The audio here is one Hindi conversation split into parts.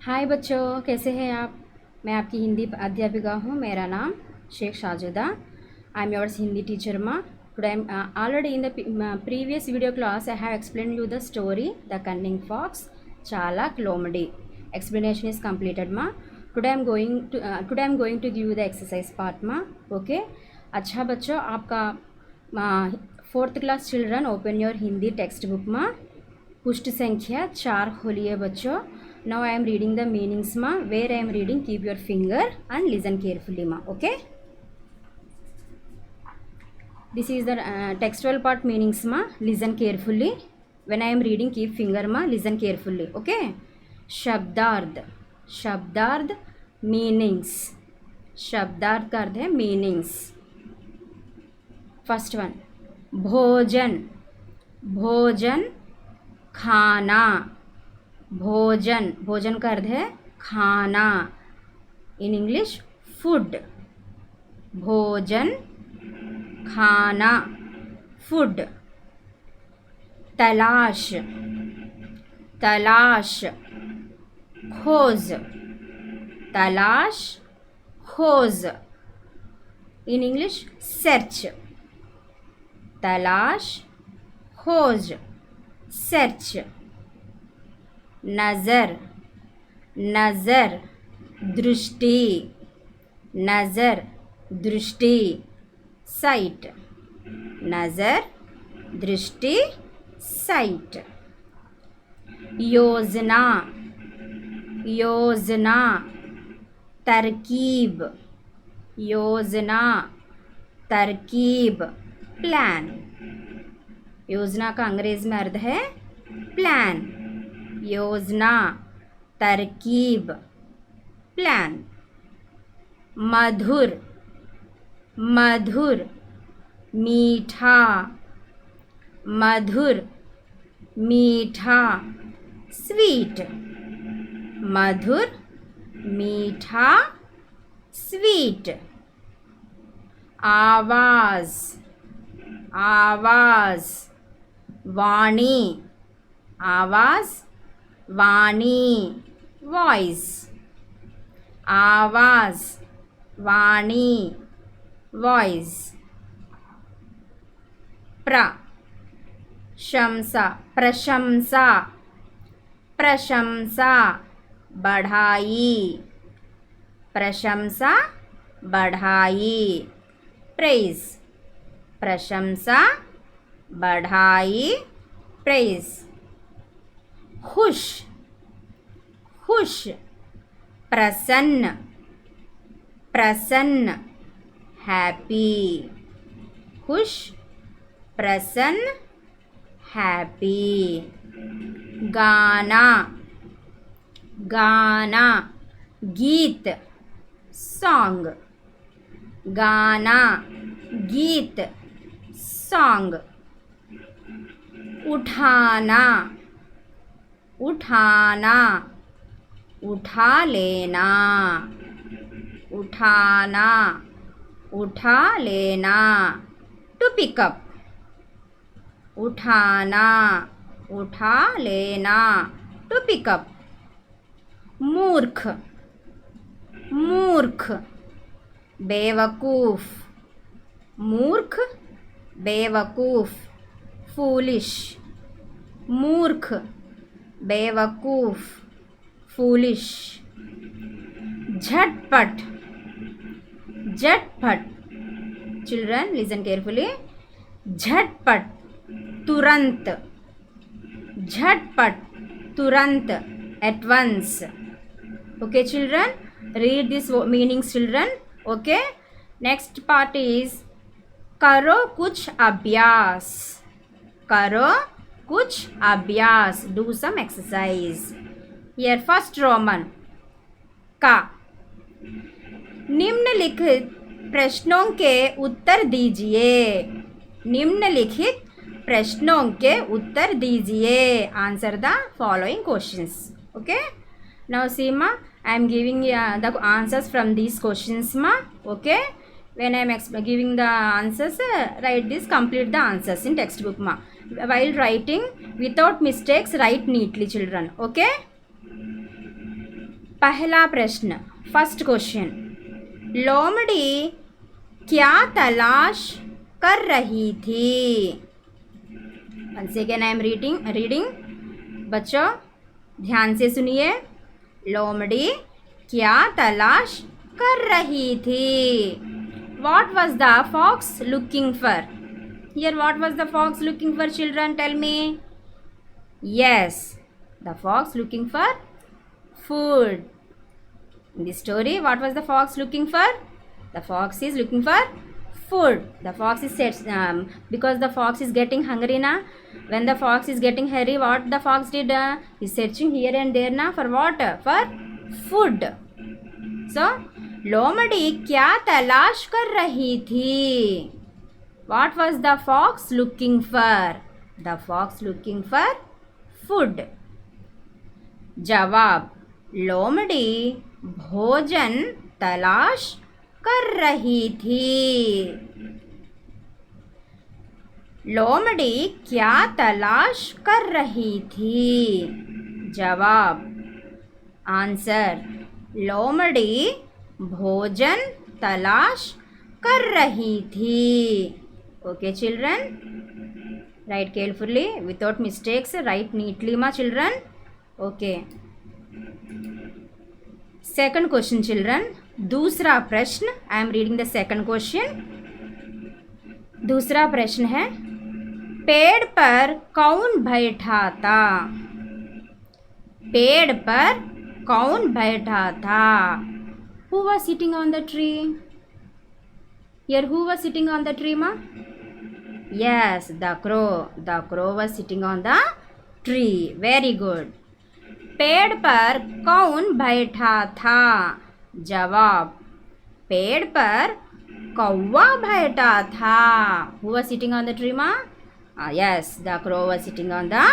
हाय बच्चों, कैसे हैं आप। मैं आपकी हिंदी अध्यापिका हूँ। मेरा नाम Sheikh Shajuda. I am yours Hindi teacher माँ। Today already in the previous video class I have explained you the story The Cunning Fox, Chalak Lomdi. Explanation is completed माँ. Today I am going to give you the exercise part माँ. Okay. अच्छा बच्चों, आपका 4th class children open your Hindi text book माँ. पुष्ट संख्या 4 खोलिए बच्चों. Now I am reading the meanings ma. Where I am reading, keep your finger and listen carefully ma. Okay. This is the textual part meanings ma. Listen carefully. When I am reading, keep finger ma. Listen carefully. Okay. शब्दार्थ. शब्दार्थ meanings. शब्दार्थ का अर्थ है meanings. First one, भोजन. भोजन खाना. भोजन, भोजन का अर्थ है खाना. In English food. भोजन खाना, फूड. तलाश. तलाश खोज. तलाश खोज. In English search. तलाश खोज, सर्च. नज़र. नज़र दृष्टि. नज़र दृष्टि, साइट. नज़र दृष्टि, साइट. योजना. योजना तरकीब. योजना तरकीब, प्लान. योजना का अंग्रेजी में अर्थ है प्लान. योजना तरकीब, प्लान. मधुर. मधुर मीठा. मधुर मीठा, स्वीट. मधुर मीठा, स्वीट. आवाज़. आवाज़ वाणी. आवाज़ वाणी, वॉइस. आवाज़ वाणी, वॉइस. प्रशंसा. प्रशंसा. प्रशंसा बढ़ाई. प्रशंसा बढ़ाई, प्रेज. प्रशंसा बढ़ाई, प्रेज. खुश. खुश प्रसन्न. प्रसन्न हैप्पी. खुश प्रसन्न हैप्पी. गाना. गाना गीत, सॉन्ग. गाना गीत, सॉन्ग. उठाना. उठाना उठा लेना. उठाना उठा लेना, टू पिकअप. उठाना उठा लेना, टू पिकअप. मूर्ख. मूर्ख बेवकूफ. मूर्ख बेवकूफ, फूलिश. मूर्ख बेवकूफ, फूलिश. झटपट. झटपट चिल्ड्रन लिसन केयरफुली. झटपट तुरंत. झटपट तुरंत, at once. Okay children, read this meanings children. Okay, next part is करो कुछ अभ्यास. करो कुछ अभ्यास, do some exercise. Here first Roman का. निम्नलिखित प्रश्नों के उत्तर दीजिए. निम्नलिखित प्रश्नों के उत्तर दीजिए. Answer the following questions. Okay, now see ma, I am giving the answers from these questions ma. Okay, when I am giving the answers, write this, complete the answers in textbook ma. While writing without mistakes, write neatly children. Okay. पहला प्रश्न, फर्स्ट क्वेश्चन, लोमड़ी क्या तलाश कर रही थी? Once again I am reading. बच्चों ध्यान से सुनिए। लोमड़ी क्या तलाश कर रही थी? What was the fox looking for? Here, what was the fox looking for, children? Tell me. Yes, the fox looking for food. In this story, what was the fox looking for? The fox is looking for food. The fox is because the fox is getting hungry na. When the fox is getting hungry, what the fox did? He's searching here and there na for what? For food. So, लोमड़ी क्या तलाश कर रही थी? What was the fox looking for? The fox looking for food. जवाब, लोमड़ी भोजन तलाश कर रही थी। लोमड़ी क्या तलाश कर रही थी? जवाब, आंसर, लोमड़ी भोजन तलाश कर रही थी। Okay children, write carefully without mistakes, write neatly my children. Okay, second question children, दूसरा प्रश्न। I am reading the second question. दूसरा प्रश्न है, पेड़ पर कौन बैठा था? पेड़ पर कौन बैठा था? Who was sitting on the tree? Here, who was sitting on the tree, ma? Yes, the crow. The crow was sitting on the tree. Very good. पेड़ पर कौन बैठा था? जवाब, पेड़ पर कौवा बैठा था। Who was sitting on the tree, ma? Yes, the crow was sitting on the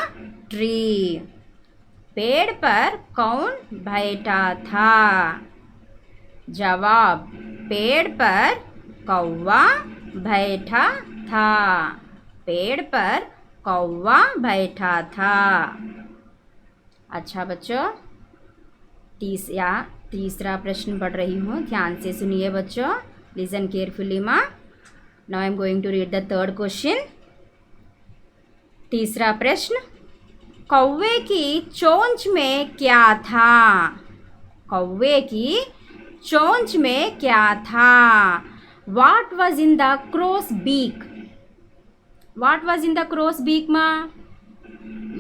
tree. पेड़ पर कौन बैठा था? जवाब, पेड़ पर कौवा बैठा था। पेड़ पर कौवा बैठा था। अच्छा बच्चों, तीसरा प्रश्न पढ़ रही हूँ, ध्यान से सुनिए बच्चों। लिसन केयरफुली माँ। Now I am going to read the third question. तीसरा प्रश्न, कौवे की चोंच में क्या था? कौवे की चोंच में क्या था? What was in the crow's beak? What was in the crow's beak, ma?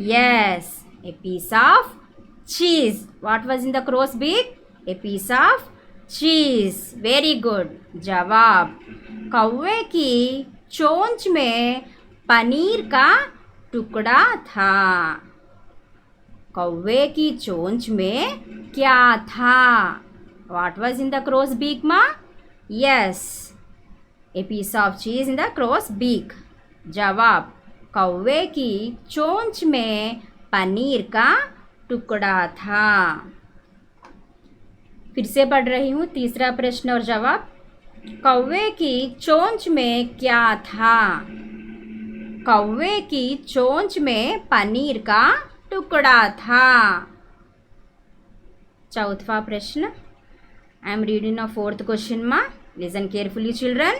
Yes, a piece of cheese. What was in the crow's beak? A piece of cheese. Very good. जवाब, कौवे की चोंच में पनीर का टुकड़ा था। कौवे की चोंच में क्या था? What was in the crow's beak, ma? Yes, a piece of cheese in the crow's beak. जवाब, कौवे की चोंच में पनीर का टुकड़ा था। फिर से पढ़ रही हूँ तीसरा प्रश्न और जवाब। कौवे की चोंच में क्या था? कौवे की चोंच में पनीर का टुकड़ा था। चौथा प्रश्न। I am reading a fourth question, ma. Listen carefully, children.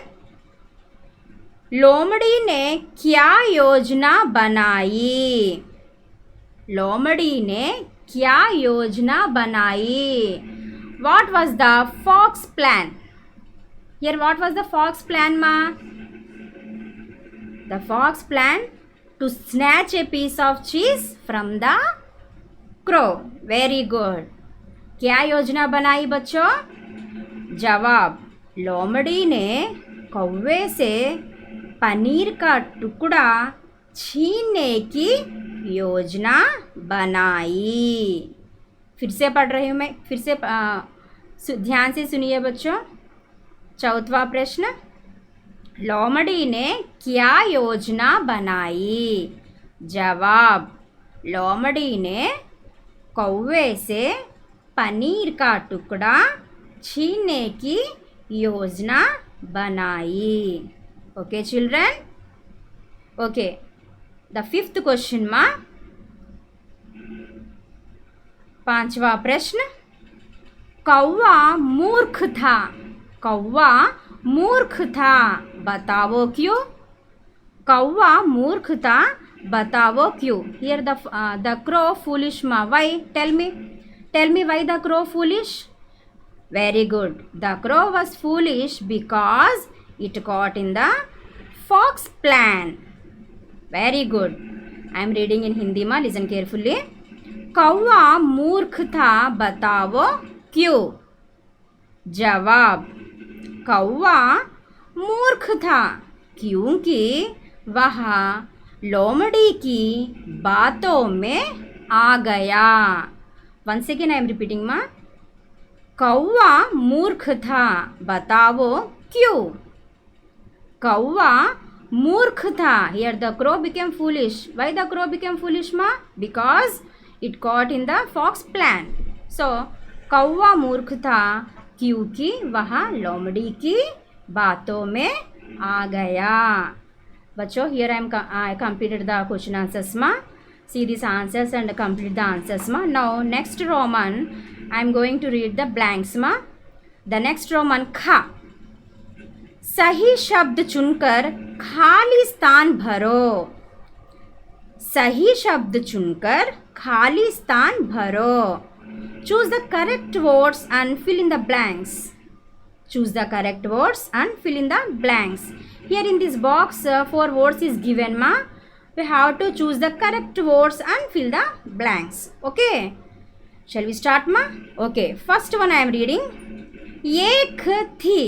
लोमड़ी ने क्या योजना बनाई? लोमड़ी ने क्या योजना बनाई? What was the fox plan? Here, what was the fox plan, ma? The fox plan to snatch a piece of cheese from the crow. Very good. क्या योजना बनाई बच्चों? जवाब, लोमड़ी ने कौवे से पनीर का टुकड़ा छीनने की योजना बनाई। फिर से पढ़ रही हूँ मैं, फिर से ध्यान से सुनिए बच्चों। चौथा प्रश्न, लोमड़ी ने क्या योजना बनाई? जवाब, लोमड़ी ने कौवे से पनीर का टुकड़ा छीनने की योजना बनाई। Okay children. Okay, the fifth question माँ। पांचवा प्रश्न, कौवा मूर्ख था, कौवा मूर्ख था, बताओ क्यों? कौवा मूर्ख था, बताओ क्यों? Here the crow foolish ma. Why? Tell me why the crow foolish? Very good. The crow was foolish because it caught in the fox plan. Very good. I am reading in Hindi ma. Listen carefully. कौवा मूर्ख था, बताओ क्यों? जवाब, कौवा मूर्ख था क्योंकि वह लोमड़ी की बातों में आ गया। Once again I am repeating माँ। कौवा मूर्ख था, बताओ क्यों? कौवा मूर्ख था। Here the crow became foolish. Why the crow became foolish ma? Because it caught in the fox plan. So कौवा मूर्ख था क्योंकि वह लोमड़ी की बातों में आ गया। बच्चों, here I completed the question answers ma. See these answers and complete the answers ma. Now next Roman I am going to read the blanks ma. The next Roman खा। सही शब्द चुनकर खाली स्थान भरो। सही शब्द चुनकर खाली स्थान भरो। Choose the correct words and fill in the blanks. Choose the correct words and fill in the blanks. Here in this box 4 words is given ma. We have to choose the correct words and fill the blanks. Okay. Shall we start ma? Okay. First one I am reading. एक थी।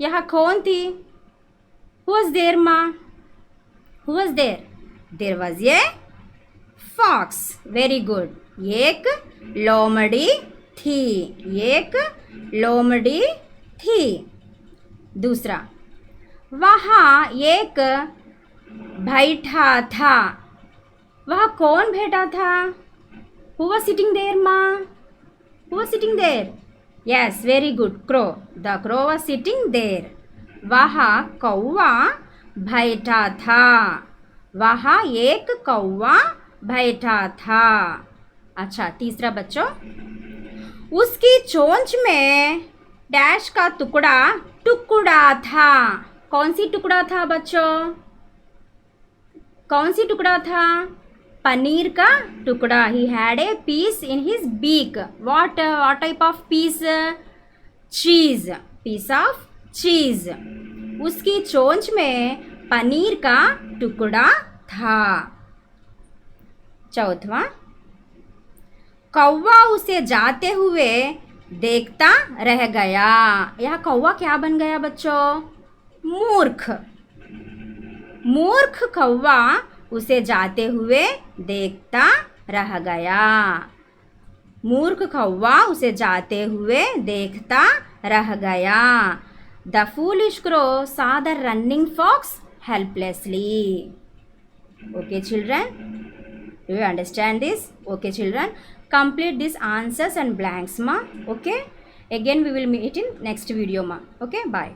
यहाँ कौन थी? Who was there ma? Who was there? There was a fox. Very good. एक लोमड़ी थी। एक लोमड़ी थी। दूसरा, वहाँ एक बैठा था। वह कौन बैठा था? Who was sitting there ma? Who was sitting there? Yes, very good. Crow. The crow was sitting there. वहाँ कौवा बैठा था। वहाँ एक कौवा बैठा था। अच्छा, तीसरा बच्चों, उसकी चोंच में डैश का टुकड़ा था। कौन सी टुकड़ा था बच्चों? कौन सी टुकड़ा था? पनीर का टुकड़ा। He had a piece in his beak. What type of piece? Cheese. Piece of cheese. उसकी चोंच में पनीर का टुकड़ा था। चौथवा, कौवा उसे जाते हुए देखता रह गया। यह कौवा क्या बन गया बच्चों? मूर्ख। मूर्ख कौवा उसे जाते हुए देखता रह गया। मूर्ख कौवा उसे जाते हुए देखता रह गया। The foolish crow saw the running fox helplessly. Okay children, do you understand this? Okay children, complete these answers and blanks ma. Okay, again we will meet in next video ma. Okay, bye.